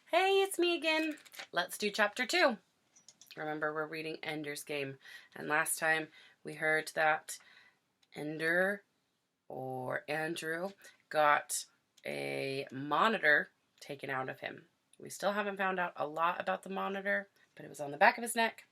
Hey, it's me again. Let's do chapter 2. Remember, we're reading Ender's Game. And last time we heard that Ender, or Andrew, got a monitor taken out of him. We still haven't found out a lot about the monitor, but it was on the back of his neck.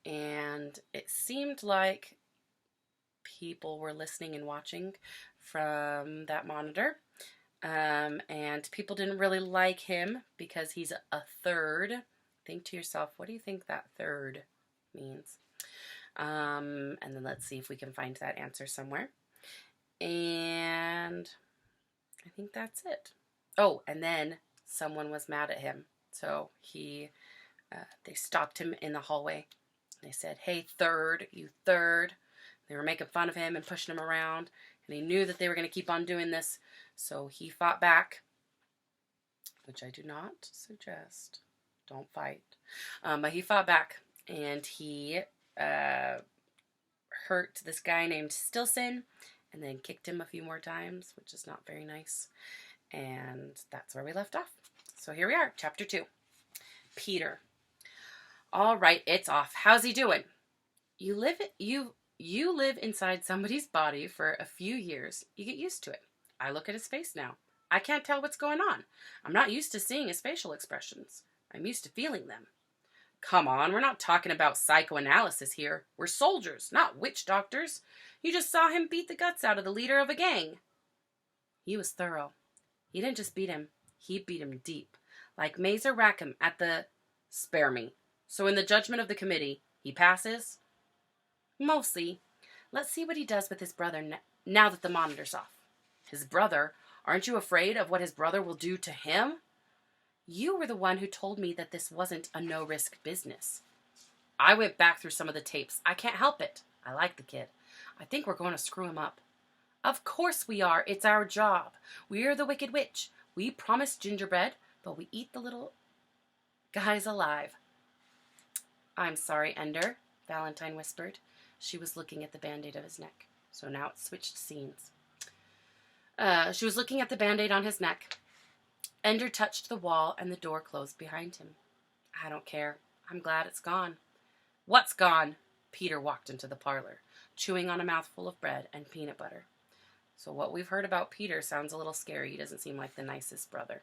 And it seemed like people were listening and watching from that monitor. And people didn't really like him because he's a third. Think to yourself, what do you think that third means? And then let's see if we can find that answer somewhere. And I think that's it. Oh, and then someone was mad at him. So they stopped him in the hallway. They said, "Hey, third, you third." They were making fun of him and pushing him around. And he knew that they were going to keep on doing this. So he fought back, which I do not suggest. Don't fight. But he fought back, and he hurt this guy named Stilson, and then kicked him a few more times, which is not very nice. And that's where we left off. So here we are, chapter 2. Peter. All right, it's off. How's he doing? You live inside somebody's body for a few years. You get used to it. I look at his face now. I can't tell what's going on. I'm not used to seeing his facial expressions. I'm used to feeling them. Come on, we're not talking about psychoanalysis here. We're soldiers, not witch doctors. You just saw him beat the guts out of the leader of a gang. He was thorough. He didn't just beat him. He beat him deep. Like Mazer Rackham at the... Spare me. So in the judgment of the committee, he passes? Mostly. Let's see what he does with his brother now that the monitor's off. His brother? Aren't you afraid of what his brother will do to him? You were the one who told me that this wasn't a no-risk business. I went back through some of the tapes. I can't help it. I like the kid. I think we're going to screw him up. Of course we are. It's our job. We're the Wicked Witch. We promised gingerbread, but we eat the little guys alive. I'm sorry, Ender, Valentine whispered. She was looking at the Band-Aid of his neck. So now it switched scenes. She was looking at the Band-Aid on his neck. Ender touched the wall and the door closed behind him. I don't care. I'm glad it's gone. What's gone? Peter walked into the parlor, chewing on a mouthful of bread and peanut butter. So what we've heard about Peter sounds a little scary. He doesn't seem like the nicest brother.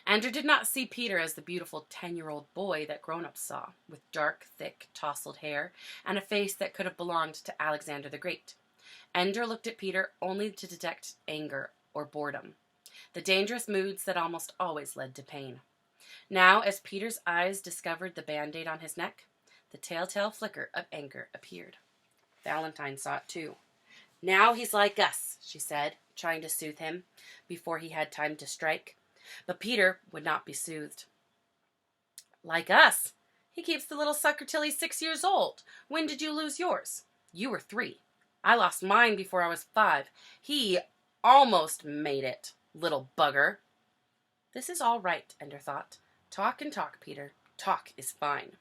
Ender did not see Peter as the beautiful 10-year-old boy that grown-ups saw, with dark, thick, tousled hair and a face that could have belonged to Alexander the Great. Ender looked at Peter only to detect anger or boredom, the dangerous moods that almost always led to pain. Now, as Peter's eyes discovered the Band-Aid on his neck, the telltale flicker of anger appeared. Valentine saw it too. Now he's like us, she said, trying to soothe him before he had time to strike. But Peter would not be soothed. Like us? He keeps the little sucker till he's 6 years old. When did you lose yours? You were 3. I lost mine before I was 5. He almost made it, little bugger. This is all right, Ender thought. Talk and talk, Peter. Talk is fine.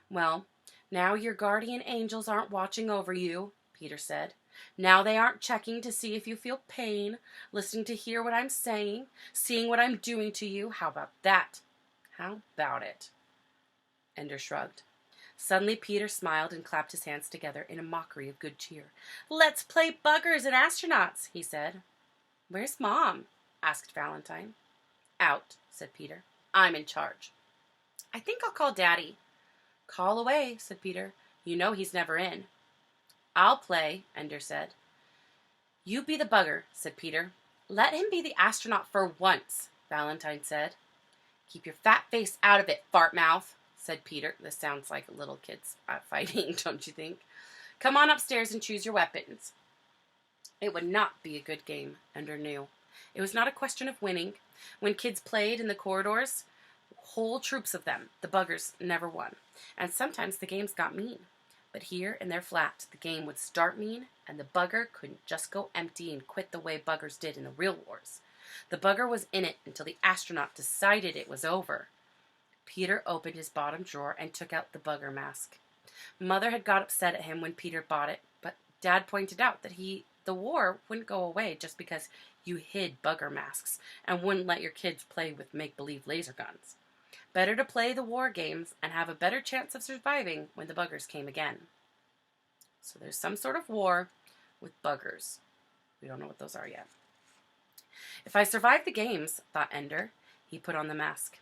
Well, now your guardian angels aren't watching over you, Peter said. Now they aren't checking to see if you feel pain, listening to hear what I'm saying, seeing what I'm doing to you. How about that? How about it? Ender shrugged. Suddenly Peter smiled and clapped his hands together in a mockery of good cheer. Let's play buggers and astronauts, he said. Where's Mom? Asked Valentine. Out, said Peter. I'm in charge. I think I'll call Daddy. Call away, said Peter. You know he's never in. I'll play, Ender said. You be the bugger, said Peter. Let him be the astronaut for once, Valentine said. Keep your fat face out of it, fart mouth, said Peter. This sounds like little kids fighting, don't you think? Come on upstairs and choose your weapons. It would not be a good game, Ender knew. It was not a question of winning. When kids played in the corridors, whole troops of them, the buggers, never won. And sometimes the games got mean. But here in their flat, the game would start mean, and the bugger couldn't just go empty and quit the way buggers did in the real wars. The bugger was in it until the astronaut decided it was over. Peter opened his bottom drawer and took out the bugger mask. Mother had got upset at him when Peter bought it, but Dad pointed out that the war wouldn't go away just because You hid bugger masks and wouldn't let your kids play with make-believe laser guns. Better to play the war games and have a better chance of surviving when the buggers came again. So there's some sort of war with buggers. We don't know what those are yet. If I survive the games, thought Ender, he put on the mask.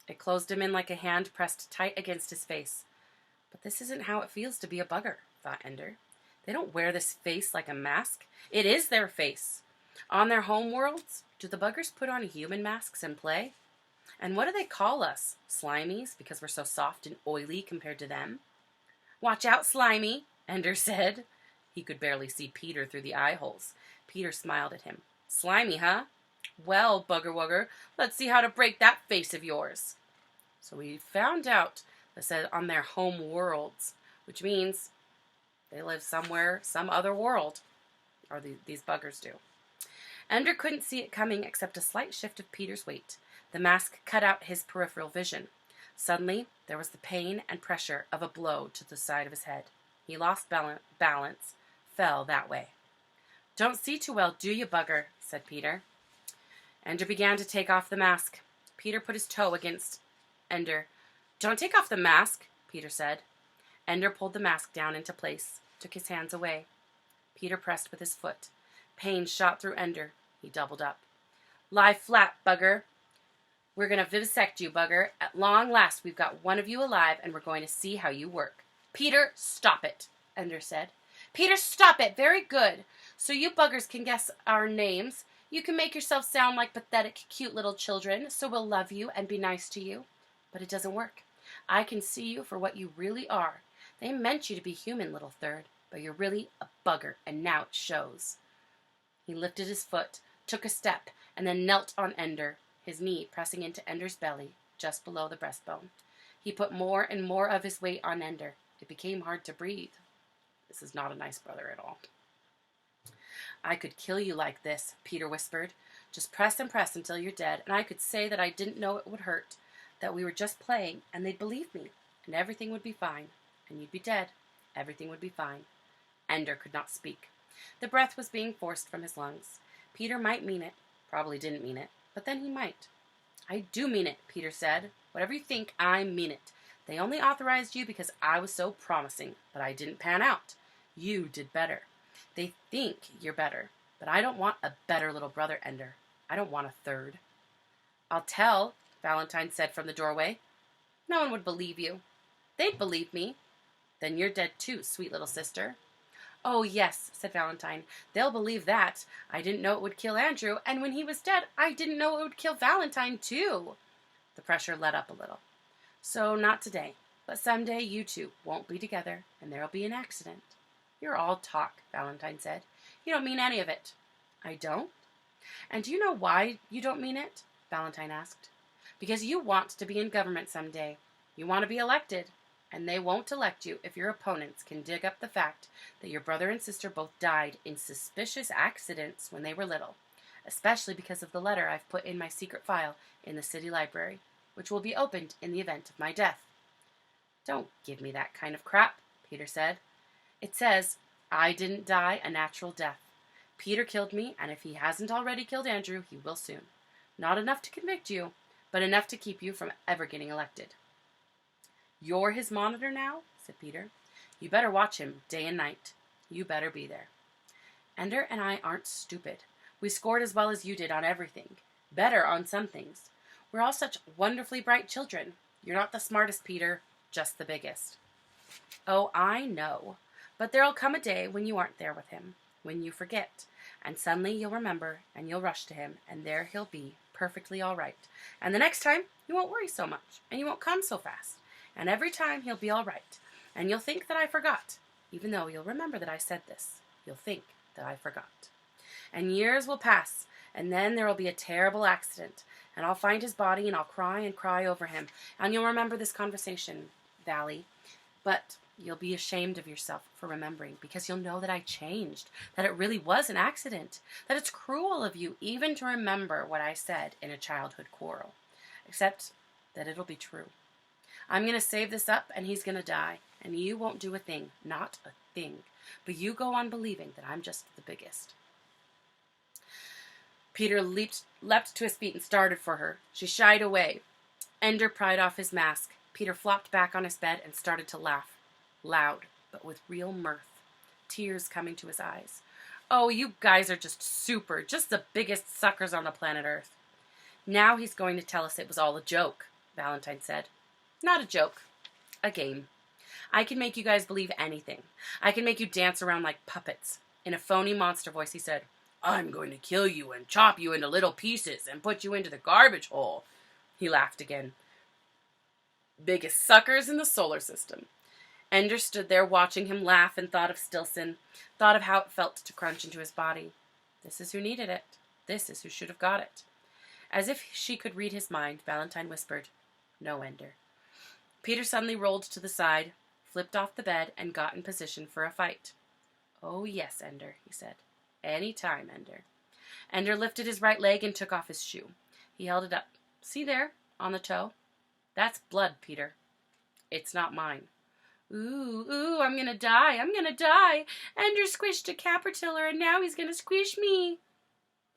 It closed him in like a hand pressed tight against his face. But this isn't how it feels to be a bugger, thought Ender. They don't wear this face like a mask. It is their face. On their home worlds, do the buggers put on human masks and play? And what do they call us? Slimies, because we're so soft and oily compared to them? Watch out, Slimy, Ender said. He could barely see Peter through the eye holes. Peter smiled at him. Slimy, huh? Well, Bugger Wugger, let's see how to break that face of yours. So we found out that said on their home worlds, which means they live somewhere, some other world, or these buggers do. Ender couldn't see it coming except a slight shift of Peter's weight. The mask cut out his peripheral vision. Suddenly, there was the pain and pressure of a blow to the side of his head. He lost balance, fell that way. Don't see too well, do you, Bugger? Said Peter. Ender began to take off the mask. Peter put his toe against Ender. Don't take off the mask, Peter said. Ender pulled the mask down into place, took his hands away. Peter pressed with his foot. Pain shot through Ender. He doubled up. Lie flat, Bugger. We're going to vivisect you, Bugger. At long last, we've got one of you alive, and we're going to see how you work. Peter, stop it, Ender said. Peter, stop it. Very good. So you buggers can guess our names. You can make yourself sound like pathetic, cute little children, so we'll love you and be nice to you. But it doesn't work. I can see you for what you really are. They meant you to be human, little third, but you're really a bugger, and now it shows. He lifted his foot, took a step, and then knelt on Ender, his knee pressing into Ender's belly, just below the breastbone. He put more and more of his weight on Ender. It became hard to breathe. This is not a nice brother at all. I could kill you like this, Peter whispered. Just press and press until you're dead, and I could say that I didn't know it would hurt, that we were just playing, and they'd believe me, and everything would be fine, and you'd be dead. Everything would be fine. Ender could not speak. The breath was being forced from his lungs. Peter might mean it, probably didn't mean it, but then he might. I do mean it, Peter said. Whatever you think, I mean it. They only authorized you because I was so promising, but I didn't pan out. You did better. They think you're better, but I don't want a better little brother, Ender. I don't want a third. I'll tell, Valentine said from the doorway. No one would believe you. They'd believe me. Then you're dead too, sweet little sister. Oh, yes, said Valentine. They'll believe that. I didn't know it would kill Andrew, and when he was dead, I didn't know it would kill Valentine too. The pressure let up a little. So not today, but someday you two won't be together, and there'll be an accident. You're all talk, Valentine said. You don't mean any of it. I don't? And do you know why you don't mean it? Valentine asked. Because you want to be in government someday. You want to be elected. And they won't elect you if your opponents can dig up the fact that your brother and sister both died in suspicious accidents when they were little, especially because of the letter I've put in my secret file in the city library, which will be opened in the event of my death. Don't give me that kind of crap, Peter said. It says, I didn't die a natural death. Peter killed me, and if he hasn't already killed Andrew, he will soon. Not enough to convict you, but enough to keep you from ever getting elected. You're his monitor now, said Peter. You better watch him day and night. You better be there. Ender and I aren't stupid. We scored as well as you did on everything. Better on some things. We're all such wonderfully bright children. You're not the smartest, Peter, just the biggest. Oh, I know. But there'll come a day when you aren't there with him, when you forget, and suddenly you'll remember, and you'll rush to him, and there he'll be, perfectly all right. And the next time, you won't worry so much, and you won't come so fast. And every time he'll be all right, and you'll think that I forgot, even though you'll remember that I said this. You'll think that I forgot. And years will pass, and then there will be a terrible accident, and I'll find his body, and I'll cry and cry over him, and you'll remember this conversation, Valley, but you'll be ashamed of yourself for remembering, because you'll know that I changed, that it really was an accident, that it's cruel of you even to remember what I said in a childhood quarrel, except that it'll be true. I'm going to save this up, and he's going to die, and you won't do a thing, not a thing, but you go on believing that I'm just the biggest. Peter leapt to his feet and started for her. She shied away. Ender pried off his mask. Peter flopped back on his bed and started to laugh. Loud, but with real mirth. Tears coming to his eyes. Oh, you guys are just super. Just the biggest suckers on the planet Earth. Now he's going to tell us it was all a joke, Valentine said. Not a joke. A game. I can make you guys believe anything. I can make you dance around like puppets. In a phony monster voice, he said, I'm going to kill you and chop you into little pieces and put you into the garbage hole. He laughed again. Biggest suckers in the solar system. Ender stood there watching him laugh and thought of Stilson, thought of how it felt to crunch into his body. This is who needed it. This is who should have got it. As if she could read his mind, Valentine whispered, No, Ender. Peter suddenly rolled to the side, flipped off the bed, and got in position for a fight. Oh, yes, Ender, he said. Any time, Ender. Ender lifted his right leg and took off his shoe. He held it up. See there, on the toe? That's blood, Peter. It's not mine. Ooh, I'm gonna die, Ender squished a caterpillar and now he's gonna squish me.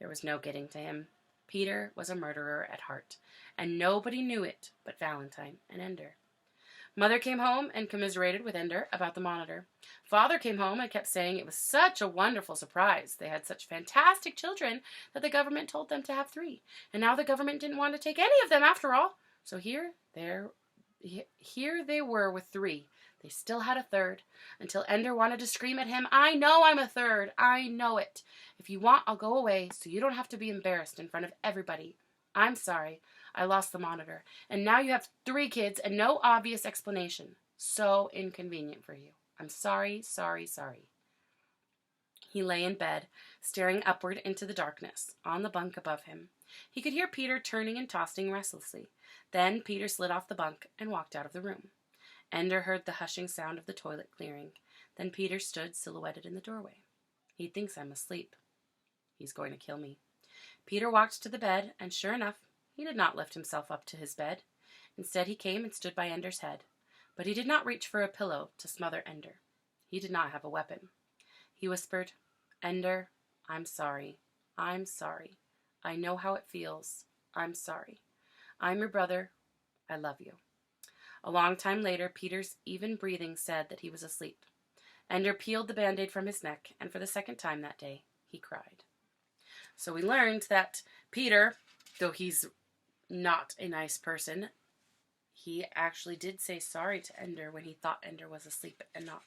There was no getting to him. Peter was a murderer at heart, and nobody knew it but Valentine and Ender. Mother came home and commiserated with Ender about the monitor. Father came home and kept saying it was such a wonderful surprise. They had such fantastic children that the government told them to have 3. And now the government didn't want to take any of them after all. So here they were with 3. They still had a 3rd, until Ender wanted to scream at him, I know I'm a 3rd. I know it. If you want, I'll go away so you don't have to be embarrassed in front of everybody. I'm sorry. I lost the monitor. And now you have 3 kids and no obvious explanation. So inconvenient for you. I'm sorry. He lay in bed, staring upward into the darkness, on the bunk above him. He could hear Peter turning and tossing restlessly. Then Peter slid off the bunk and walked out of the room. Ender heard the hushing sound of the toilet clearing. Then Peter stood silhouetted in the doorway. He thinks I'm asleep. He's going to kill me. Peter walked to the bed, and sure enough, he did not lift himself up to his bed. Instead, he came and stood by Ender's head. But he did not reach for a pillow to smother Ender. He did not have a weapon. He whispered, Ender, I'm sorry. I'm sorry. I know how it feels. I'm sorry. I'm your brother. I love you. A long time later, Peter's even breathing said that he was asleep. Ender peeled the Band-Aid from his neck, and for the second time that day, he cried. So we learned that Peter, though he's not a nice person, he actually did say sorry to Ender when he thought Ender was asleep and not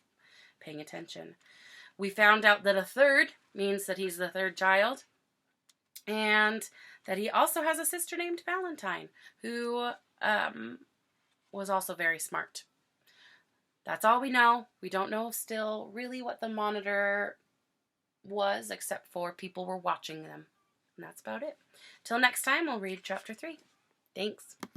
paying attention. We found out that a 3rd means that he's the 3rd child, and that he also has a sister named Valentine, who was also very smart. That's all we know. We don't know still really what the monitor was, except for people were watching them. And that's about it. Till next time, we'll read chapter 3. Thanks.